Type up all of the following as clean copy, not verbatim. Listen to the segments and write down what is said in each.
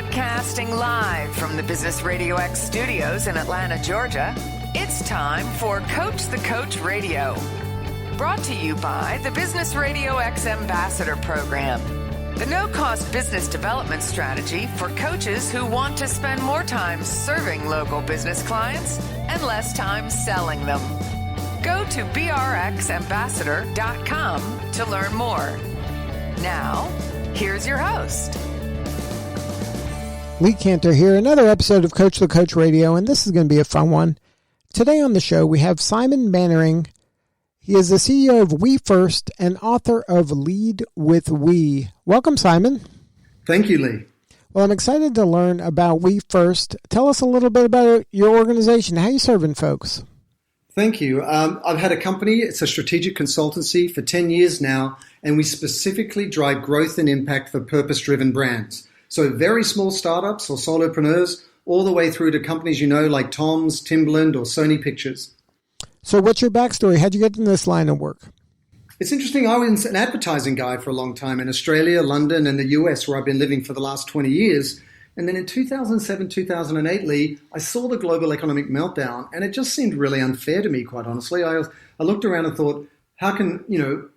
Broadcasting live from the Business RadioX studios in Atlanta, Georgia, it's time for Coach the Coach Radio. Brought to you by the Business RadioX Ambassador Program, the no-cost business development strategy for coaches who want to spend more time serving local business clients and less time selling them. Go to brxambassador.com to learn more. Now, here's your host. Lee Cantor here, another episode of Coach the Coach Radio, and this is going to be a fun one. Today on the show, we have Simon Mainwaring. He is the CEO of We First and author of Lead with We. Welcome, Simon. Thank you, Lee. Well, I'm excited to learn about We First. Tell us a little bit about your organization. How are you serving folks? Thank you. I've had a company. It's a strategic consultancy for 10 years now, and we specifically drive growth and impact for purpose-driven brands. So very small startups or solopreneurs, all the way through to companies you know like Tom's, Timberland, or Sony Pictures. So what's your backstory? How'd you get in this line of work? It's interesting. I was an advertising guy for a long time in Australia, London, and the US, where I've been living for the last 20 years. And then in 2007, 2008, Lee, I saw the global economic meltdown, and it just seemed really unfair to me, quite honestly. I looked around and thought, how can,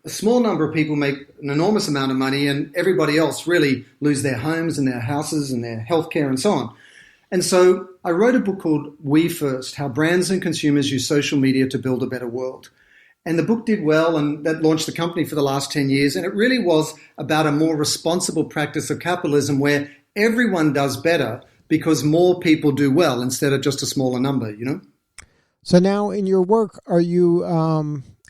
a small number of people make an enormous amount of money and everybody else really lose their homes and their houses and their healthcare and so on? And so I wrote a book called We First, How Brands and Consumers Use Social Media to Build a Better World. And the book did well, and that launched the company for the last 10 years. And it really was about a more responsible practice of capitalism where everyone does better because more people do well instead of just a smaller number, So now in your work, are you...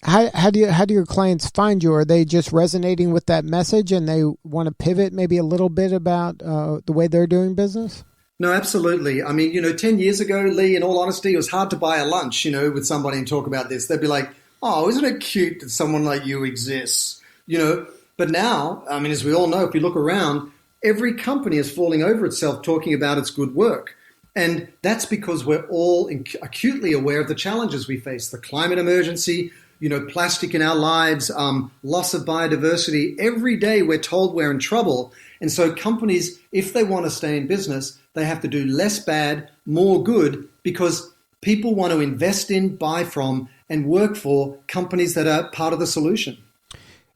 How do your clients find you? Are they just resonating with that message and they want to pivot maybe a little bit about the way they're doing business? No, absolutely. I mean, 10 years ago, Lee, in all honesty, it was hard to buy a lunch, with somebody and talk about this. They'd be like, oh, isn't it cute that someone like you exists? But now, I mean, as we all know, if you look around, every company is falling over itself talking about its good work. And that's because we're all acutely aware of the challenges we face, the climate emergency, plastic in our lives, loss of biodiversity. Every day we're told we're in trouble. And so companies, if they want to stay in business, they have to do less bad, more good, because people want to invest in, buy from, and work for companies that are part of the solution.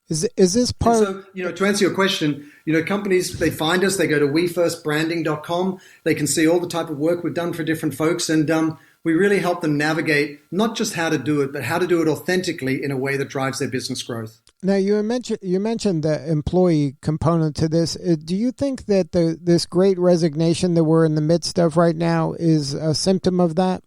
Is this part? And so, to answer your question, companies, they find us, they go to wefirstbranding.com. They can see all the type of work we've done for different folks. And we really help them navigate not just how to do it, but how to do it authentically in a way that drives their business growth. Now, you mentioned the employee component to this. Do you think that this great resignation that we're in the midst of right now is a symptom of that?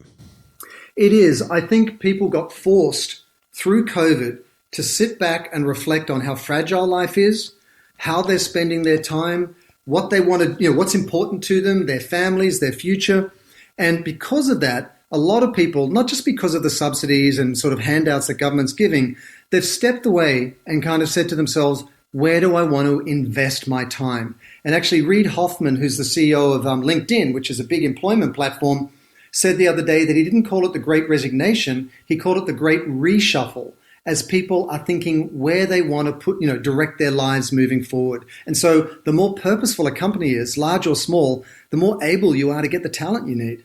It is. I think people got forced through COVID to sit back and reflect on how fragile life is, how they're spending their time, what they want to, what's important to them, their families, their future. And because of that, a lot of people, not just because of the subsidies and sort of handouts that government's giving, they've stepped away and kind of said to themselves, where do I want to invest my time? And actually, Reid Hoffman, who's the CEO of LinkedIn, which is a big employment platform, said the other day that he didn't call it the Great Resignation, he called it the Great Reshuffle, as people are thinking where they want to put, direct their lives moving forward. And so the more purposeful a company is, large or small, the more able you are to get the talent you need.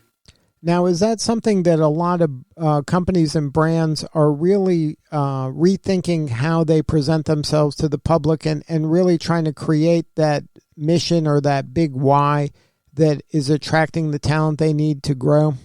Now, is that something that a lot of companies and brands are really rethinking how they present themselves to the public and really trying to create that mission or that big why that is attracting the talent they need to grow?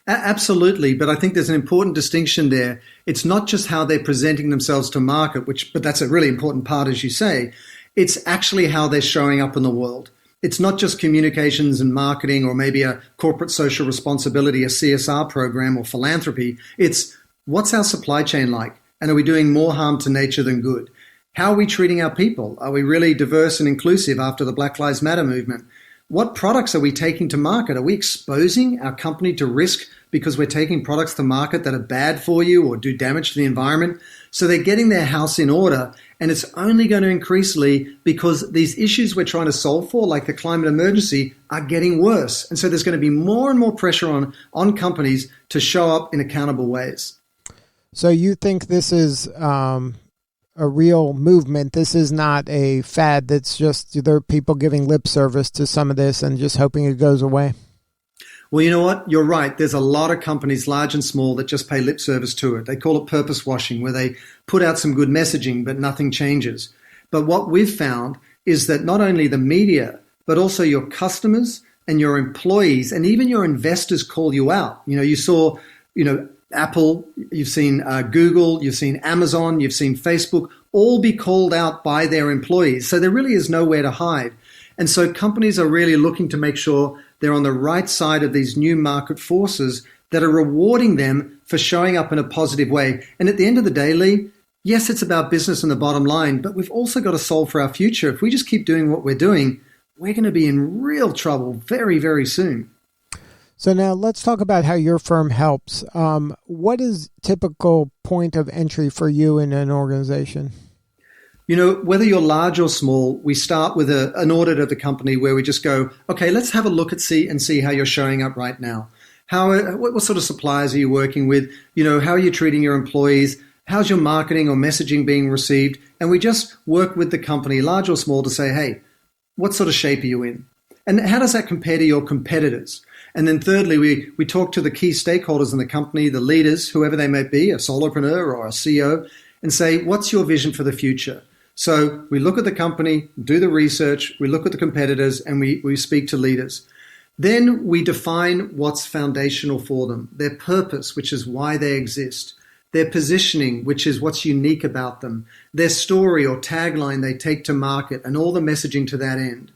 Absolutely, but I think there's an important distinction there. It's not just how they're presenting themselves to market, but that's a really important part, as you say. It's actually how they're showing up in the world. It's not just communications and marketing or maybe a corporate social responsibility, a CSR program or philanthropy. It's what's our supply chain like? And are we doing more harm to nature than good? How are we treating our people? Are we really diverse and inclusive after the Black Lives Matter movement? What products are we taking to market? Are we exposing our company to risk because we're taking products to market that are bad for you or do damage to the environment? So they're getting their house in order, and it's only going to increase, Lee, because these issues we're trying to solve for, like the climate emergency, are getting worse. And so there's going to be more and more pressure on companies to show up in accountable ways. So you think this is a real movement. This is not a fad that's just there are people giving lip service to some of this and just hoping it goes away. Well, you know what? You're right. There's a lot of companies, large and small, that just pay lip service to it. They call it purpose washing, where they put out some good messaging, but nothing changes. But what we've found is that not only the media, but also your customers and your employees and even your investors call you out. You saw, Apple, you've seen Google, you've seen Amazon, you've seen Facebook, all be called out by their employees. So there really is nowhere to hide. And so companies are really looking to make sure they're on the right side of these new market forces that are rewarding them for showing up in a positive way. And at the end of the day, Lee, yes, it's about business and the bottom line, but we've also got to solve for our future. If we just keep doing what we're doing, we're going to be in real trouble very, very soon. So now let's talk about how your firm helps. What is typical point of entry for you in an organization? Whether you're large or small, we start with an audit of the company where we just go, okay, let's have a look at see how you're showing up right now. What sort of suppliers are you working with? How are you treating your employees? How's your marketing or messaging being received? And we just work with the company, large or small, to say, hey, what sort of shape are you in? And how does that compare to your competitors? And then thirdly, we talk to the key stakeholders in the company, the leaders, whoever they may be, a solopreneur or a CEO, and say, what's your vision for the future? So we look at the company, do the research, we look at the competitors, and we speak to leaders. Then we define what's foundational for them, their purpose, which is why they exist, their positioning, which is what's unique about them, their story or tagline they take to market, and all the messaging to that end.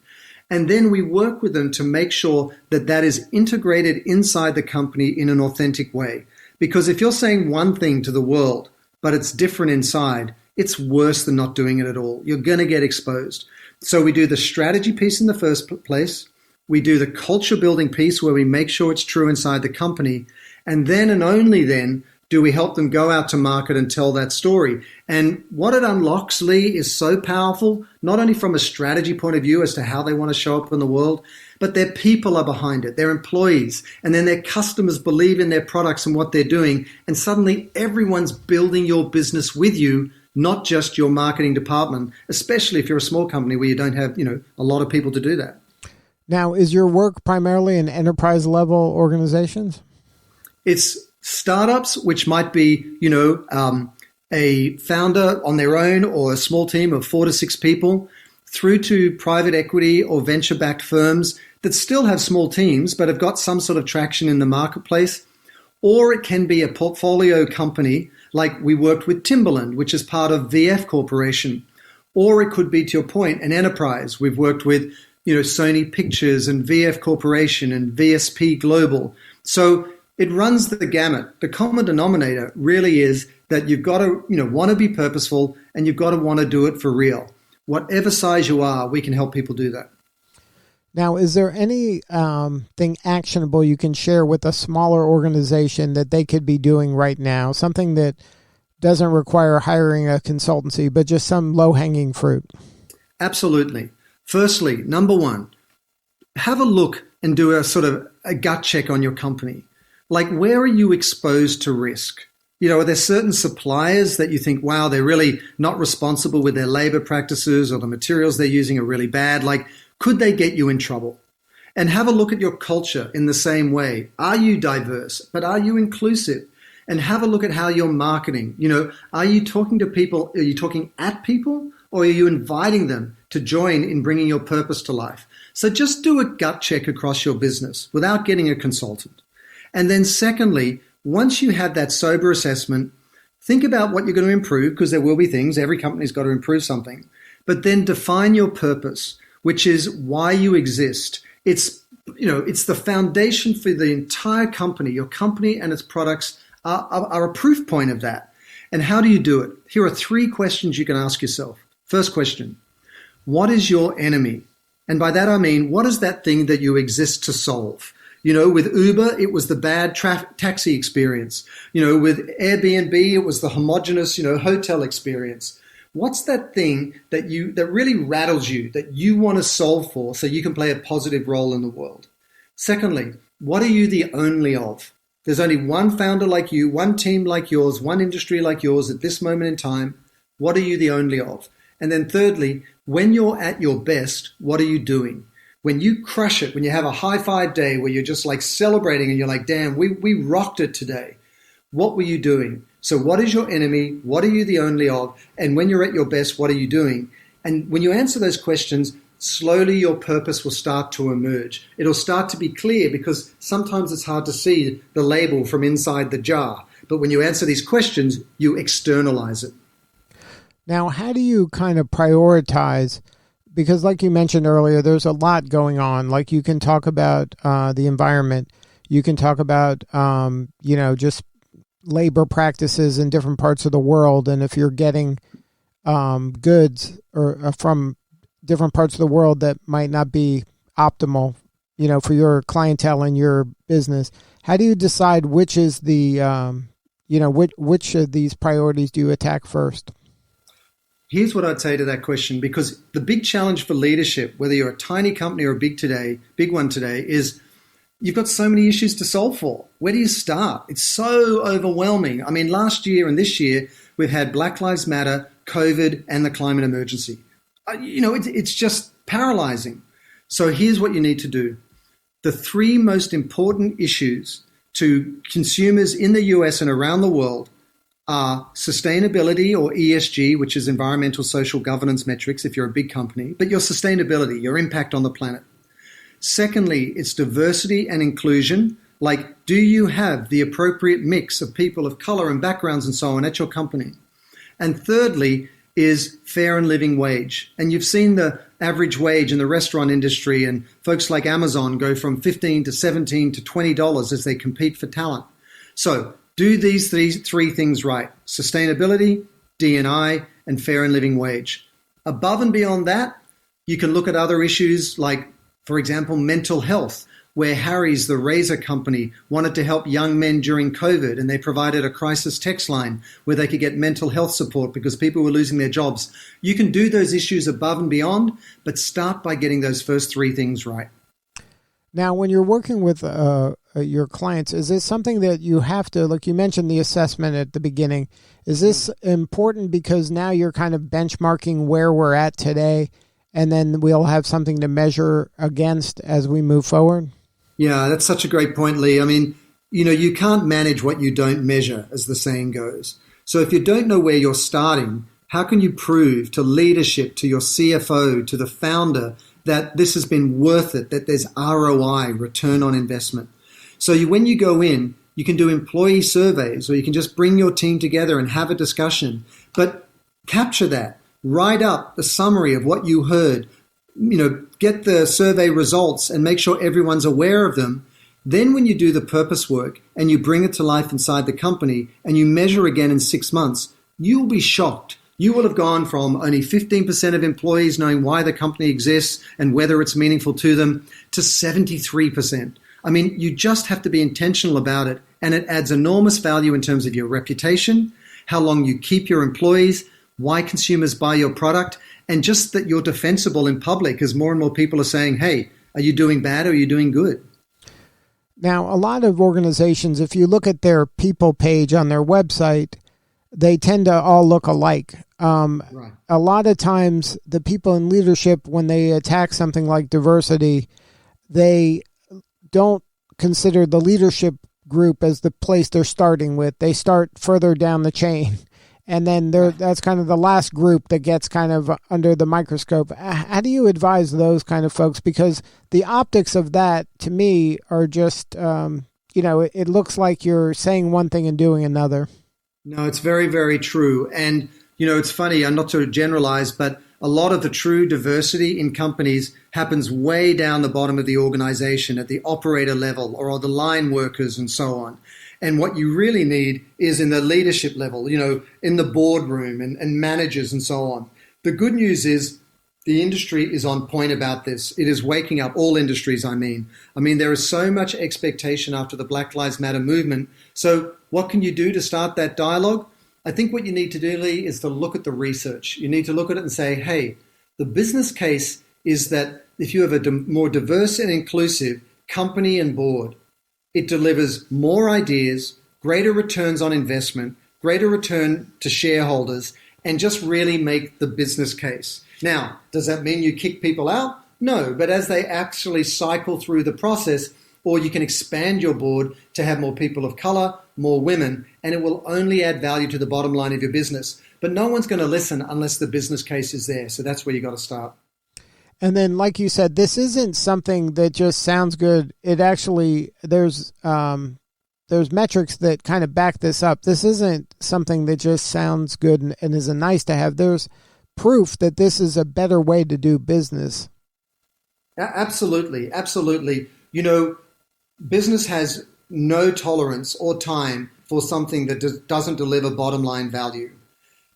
And then we work with them to make sure that that is integrated inside the company in an authentic way. Because if you're saying one thing to the world, but it's different inside, it's worse than not doing it at all. You're going to get exposed. So we do the strategy piece in the first place. We do the culture building piece where we make sure it's true inside the company. And then and only then do we help them go out to market and tell that story. And what it unlocks, Lee, is so powerful, not only from a strategy point of view as to how they want to show up in the world, but their people are behind it, their employees, and then their customers believe in their products and what they're doing. And suddenly everyone's building your business with you, not just your marketing department, especially if you're a small company where you don't have, a lot of people to do that. Now, is your work primarily in enterprise level organizations? It's startups, which might be, a founder on their own or a small team of 4 to 6 people, through to private equity or venture-backed firms that still have small teams but have got some sort of traction in the marketplace. Or it can be a portfolio company like we worked with Timberland, which is part of VF Corporation. Or it could be, to your point, an enterprise. We've worked with, Sony Pictures and VF Corporation and VSP Global. So it runs the gamut. The common denominator really is that you've got to, want to be purposeful and you've got to want to do it for real. Whatever size you are, we can help people do that. Now, is there any thing actionable you can share with a smaller organization that they could be doing right now? Something that doesn't require hiring a consultancy, but just some low-hanging fruit? Absolutely. Firstly, number one, have a look and do a sort of a gut check on your company. Like, where are you exposed to risk? Are there certain suppliers that you think, wow, they're really not responsible with their labor practices, or the materials they're using are really bad? Like, could they get you in trouble? And have a look at your culture in the same way. Are you diverse? But are you inclusive? And have a look at how you're marketing. Are you talking to people? Are you talking at people? Or are you inviting them to join in bringing your purpose to life? So just do a gut check across your business without getting a consultant. And then secondly, once you have that sober assessment, think about what you're going to improve, because there will be things. Every company's got to improve something. But then define your purpose, which is why you exist. It's the foundation for the entire company. Your company and its products are a proof point of that. And how do you do it? Here are 3 questions you can ask yourself. First question, what is your enemy? And by that I mean, what is that thing that you exist to solve? With Uber, it was the bad taxi experience. With Airbnb, it was the homogenous, hotel experience. What's that thing that really rattles you, that you want to solve for so you can play a positive role in the world? Secondly, what are you the only of? There's only one founder like you, one team like yours, one industry like yours at this moment in time. what are you the only of? And then thirdly, when you're at your best, what are you doing? When you crush it, when you have a high-five day where you're just like celebrating and you're like, damn, we rocked it today. What were you doing? So what is your enemy? What are you the only of? And when you're at your best, what are you doing? And when you answer those questions, slowly your purpose will start to emerge. It'll start to be clear because sometimes it's hard to see the label from inside the jar. But when you answer these questions, you externalize it. Now, how do you kind of prioritize? Because like you mentioned earlier, there's a lot going on. Like you can talk about the environment. You can talk about, just labor practices in different parts of the world. And if you're getting goods or from different parts of the world that might not be optimal, for your clientele and your business, how do you decide which is the, which of these priorities do you attack first? Here's what I'd say to that question, because the big challenge for leadership, whether you're a tiny company or a big one today, is you've got so many issues to solve for. Where do you start? It's so overwhelming. I mean, last year and this year, we've had Black Lives Matter, COVID, and the climate emergency. It's just paralyzing. So here's what you need to do. The three most important issues to consumers in the US and around the world are sustainability, or ESG, which is environmental, social, governance metrics if you're a big company, but your sustainability, your impact on the planet. Secondly, it's diversity and inclusion. Like, do you have the appropriate mix of people of color and backgrounds and so on at your company? And thirdly is fair and living wage. And you've seen the average wage in the restaurant industry and folks like Amazon go from $15 to $17 to $20 as they compete for talent. So do these three things right: sustainability, D&I, and fair and living wage. Above and beyond that, you can look at other issues like, for example, mental health, where Harry's, the razor company, wanted to help young men during COVID, and they provided a crisis text line where they could get mental health support because people were losing their jobs. You can do those issues above and beyond, but start by getting those first three things right. Now, when you're working with your clients, is this something that you have to, like you mentioned the assessment at the beginning, is this important because now you're kind of benchmarking where we're at today, and then we'll have something to measure against as we move forward? Yeah, that's such a great point, Lee. I mean, you can't manage what you don't measure, as the saying goes. So if you don't know where you're starting, how can you prove to leadership, to your CFO, to the founder, that this has been worth it, that there's ROI, return on investment? So when you go in, you can do employee surveys, or you can just bring your team together and have a discussion, but capture that. Write up the summary of what you heard, get the survey results and make sure everyone's aware of them. Then when you do the purpose work and you bring it to life inside the company and you measure again in 6 months, you'll be shocked. You will have gone from only 15% of employees knowing why the company exists and whether it's meaningful to them to 73%. I mean, you just have to be intentional about it, and it adds enormous value in terms of your reputation, how long you keep your employees, why consumers buy your product, and just that you're defensible in public as more and more people are saying, hey, are you doing bad or are you doing good? Now, a lot of organizations, if you look at their people page on their website, they tend to all look alike. Right. A lot of times the people in leadership, when they attack something like diversity, they don't consider the leadership group as the place they're starting with. They start further down the chain. And then that's kind of the last group that gets kind of under the microscope. How do you advise those kind of folks? Because the optics of that, to me, are just, it looks like you're saying one thing and doing another. No, it's very, very true. And, it's funny, I'm not to generalize, but a lot of the true diversity in companies happens way down the bottom of the organization at the operator level or the line workers and so on. And what you really need is in the leadership level, in the boardroom and managers and so on. The good news is the industry is on point about this. It is waking up, all industries, I mean. There is so much expectation after the Black Lives Matter movement. So what can you do to start that dialogue? I think what you need to do, Lee, is to look at the research. You need to look at it and say, hey, the business case is that if you have a more diverse and inclusive company and board, it delivers more ideas, greater returns on investment, greater return to shareholders, and just really make the business case. Now, does that mean you kick people out? No, but as they actually cycle through the process, or you can expand your board to have more people of color, more women, and it will only add value to the bottom line of your business. But no one's going to listen unless the business case is there. So that's where you got to start. And then, like you said, this isn't something that just sounds good. It actually, there's metrics that kind of back this up. This isn't something that just sounds good and is a nice to have. There's proof that this is a better way to do business. Absolutely. Absolutely. You know, business has no tolerance or time for something that doesn't deliver bottom line value.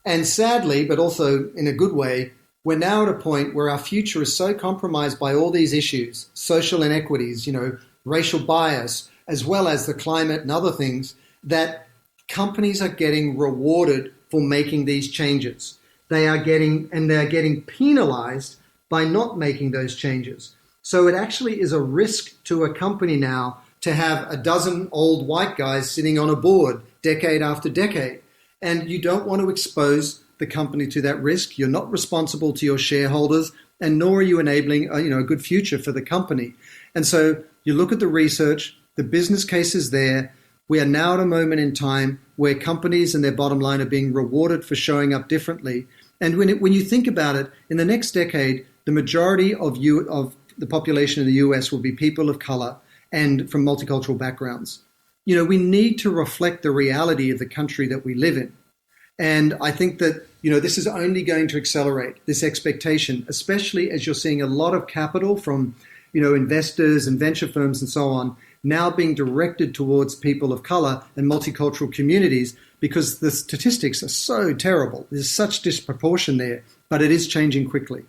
And sadly, but also in a good way, we're now at a point where our future is so compromised by all these issues, social inequities, you know, racial bias, as well as the climate and other things, that companies are getting rewarded for making these changes. They're getting penalized by not making those changes. So it actually is a risk to a company now to have a dozen old white guys sitting on a board decade after decade. And you don't want to expose the company to that risk. You're not responsible to your shareholders, and nor are you enabling a good future for the company. And so you look at the research, the business case is there. We are now at a moment in time where companies and their bottom line are being rewarded for showing up differently. And when you think about it, in the next decade, the majority of the population in the US will be people of color and from multicultural backgrounds. You know, we need to reflect the reality of the country that we live in. And I think that, this is only going to accelerate this expectation, especially as you're seeing a lot of capital from, investors and venture firms and so on now being directed towards people of color and multicultural communities because the statistics are so terrible. There's such disproportion there, but it is changing quickly.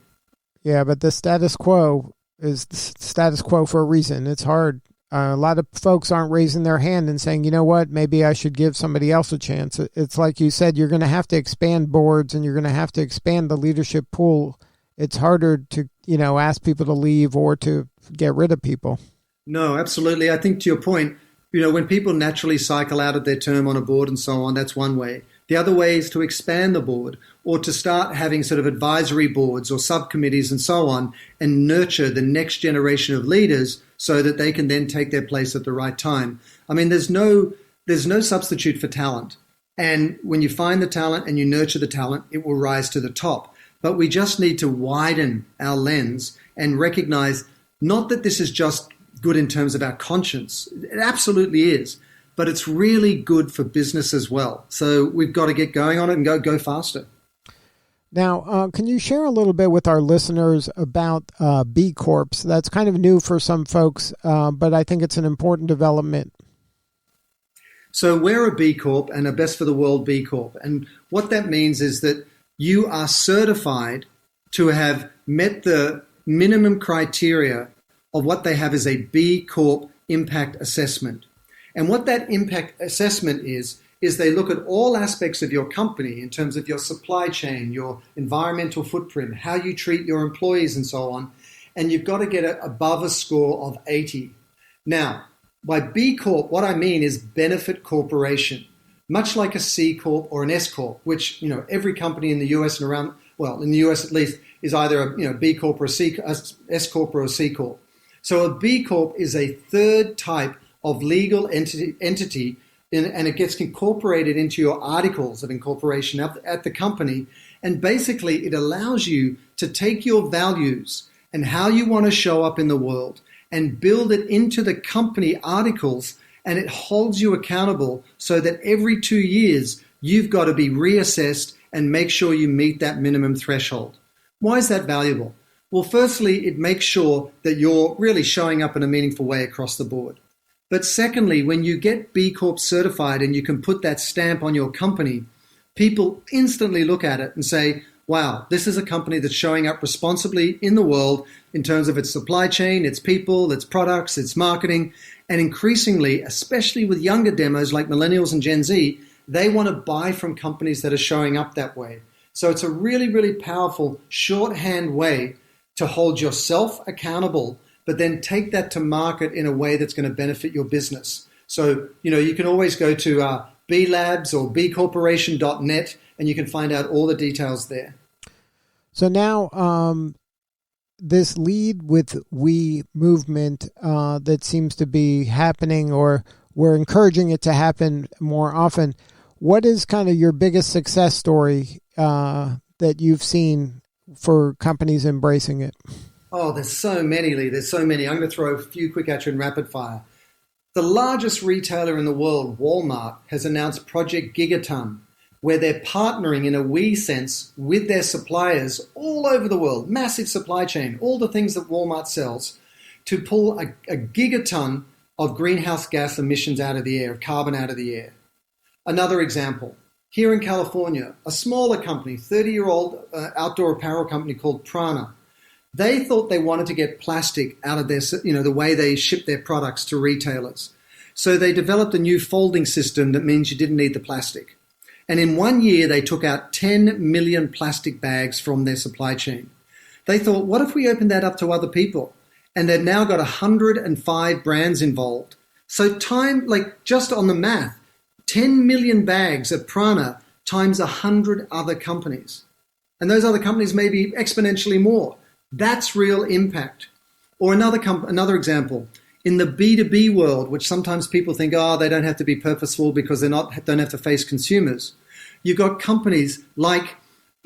Yeah, but the status quo is the status quo for a reason. It's hard. A lot of folks aren't raising their hand and saying, you know what, maybe I should give somebody else a chance. It's like you said, you're going to have to expand boards and you're going to have to expand the leadership pool. It's harder to, ask people to leave or to get rid of people. No, absolutely. I think to your point, when people naturally cycle out of their term on a board and so on, that's one way. The other way is to expand the board or to start having sort of advisory boards or subcommittees and so on and nurture the next generation of leaders so that they can then take their place at the right time. I mean, there's no substitute for talent. And when you find the talent and you nurture the talent, it will rise to the top. But we just need to widen our lens and recognize not that this is just good in terms of our conscience. It absolutely is. But it's really good for business as well. So we've got to get going on it and go faster. Now, can you share a little bit with our listeners about B Corps? That's kind of new for some folks, but I think it's an important development. So we're a B Corp and a Best for the World B Corp. And what that means is that you are certified to have met the minimum criteria of what they have as a B Corp impact assessment. And what that impact assessment is they look at all aspects of your company in terms of your supply chain, your environmental footprint, how you treat your employees and so on. And you've got to get it above a score of 80. Now, by B Corp, what I mean is benefit corporation, much like a C Corp or an S Corp, which, every company in the US and around, well, in the US at least, is either a B Corp or a S Corp or a C Corp. So a B Corp is a third type of legal entity, and it gets incorporated into your articles of incorporation at the company. And basically, it allows you to take your values and how you want to show up in the world and build it into the company articles, and it holds you accountable so that every 2 years, you've got to be reassessed and make sure you meet that minimum threshold. Why is that valuable? Well, firstly, it makes sure that you're really showing up in a meaningful way across the board. But secondly, when you get B Corp certified and you can put that stamp on your company, people instantly look at it and say, wow, this is a company that's showing up responsibly in the world in terms of its supply chain, its people, its products, its marketing. And increasingly, especially with younger demos like millennials and Gen Z, they want to buy from companies that are showing up that way. So it's a really, really powerful shorthand way to hold yourself accountable, but then take that to market in a way that's going to benefit your business. So, you can always go to blabs or bcorporation.net and you can find out all the details there. So now this Lead with We movement that seems to be happening, or we're encouraging it to happen more often. What is kind of your biggest success story that you've seen for companies embracing it? Oh, there's so many, Lee. There's so many. I'm going to throw a few quick at you in rapid fire. The largest retailer in the world, Walmart, has announced Project Gigaton, where they're partnering in a we sense with their suppliers all over the world, massive supply chain, all the things that Walmart sells, to pull a gigaton of greenhouse gas emissions out of the air, carbon out of the air. Another example, here in California, a smaller company, 30-year-old outdoor apparel company called Prana, they thought they wanted to get plastic out of their, the way they ship their products to retailers. So they developed a new folding system that means you didn't need the plastic. And in 1 year, they took out 10 million plastic bags from their supply chain. They thought, what if we opened that up to other people? And they've now got 105 brands involved. So just on the math, 10 million bags at Prana times 100 other companies. And those other companies may be exponentially more. That's real impact. Or another example, in the B2B world, which sometimes people think, they don't have to be purposeful because they don't have to face consumers. You've got companies like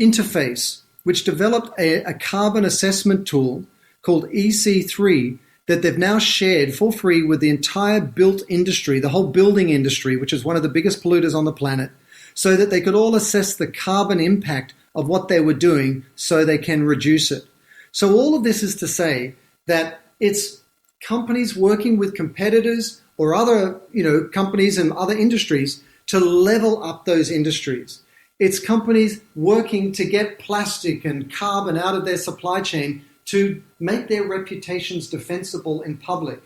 Interface, which developed a carbon assessment tool called EC3 that they've now shared for free with the entire built industry, the whole building industry, which is one of the biggest polluters on the planet, so that they could all assess the carbon impact of what they were doing so they can reduce it. So all of this is to say that it's companies working with competitors or other, companies and other industries to level up those industries. It's companies working to get plastic and carbon out of their supply chain to make their reputations defensible in public.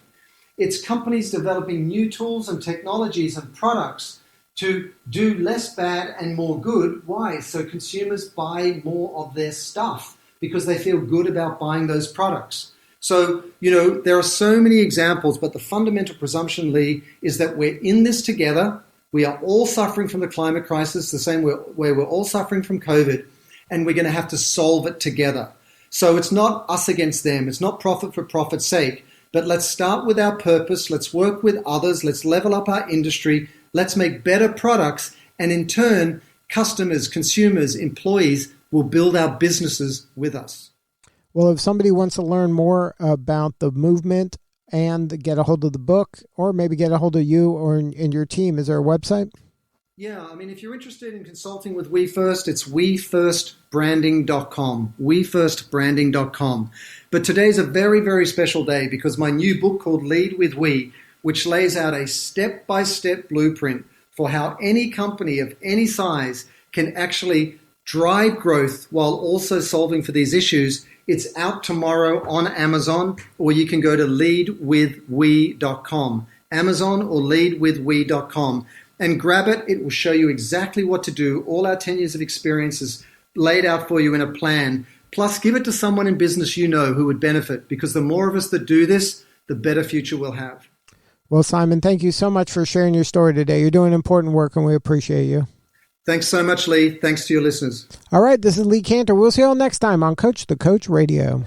It's companies developing new tools and technologies and products to do less bad and more good. Why? So consumers buy more of their stuff because they feel good about buying those products. So, there are so many examples, but the fundamental presumption, Lee, is that we're in this together. We are all suffering from the climate crisis, the same way we're all suffering from COVID, and we're going to have to solve it together. So it's not us against them. It's not profit for profit's sake, but let's start with our purpose. Let's work with others. Let's level up our industry. Let's make better products. And in turn, customers, consumers, employees will build our businesses with us. Well, if somebody wants to learn more about the movement and get a hold of the book, or maybe get a hold of you or in your team, is there a website? Yeah, if you're interested in consulting with WeFirst, it's wefirstbranding.com, wefirstbranding.com. But today's a very, very special day because my new book called Lead with We, which lays out a step-by-step blueprint for how any company of any size can actually drive growth while also solving for these issues. It's out tomorrow on Amazon, or you can go to leadwithwe.com, Amazon or leadwithwe.com, and grab it. It will show you exactly what to do. All our 10 years of experience is laid out for you in a plan. Plus, give it to someone in business who would benefit, because the more of us that do this, the better future we'll have. Well, Simon, thank you so much for sharing your story today. You're doing important work, and we appreciate you. Thanks so much, Lee. Thanks to your listeners. All right, this is Lee Cantor. We'll see you all next time on Coach the Coach Radio.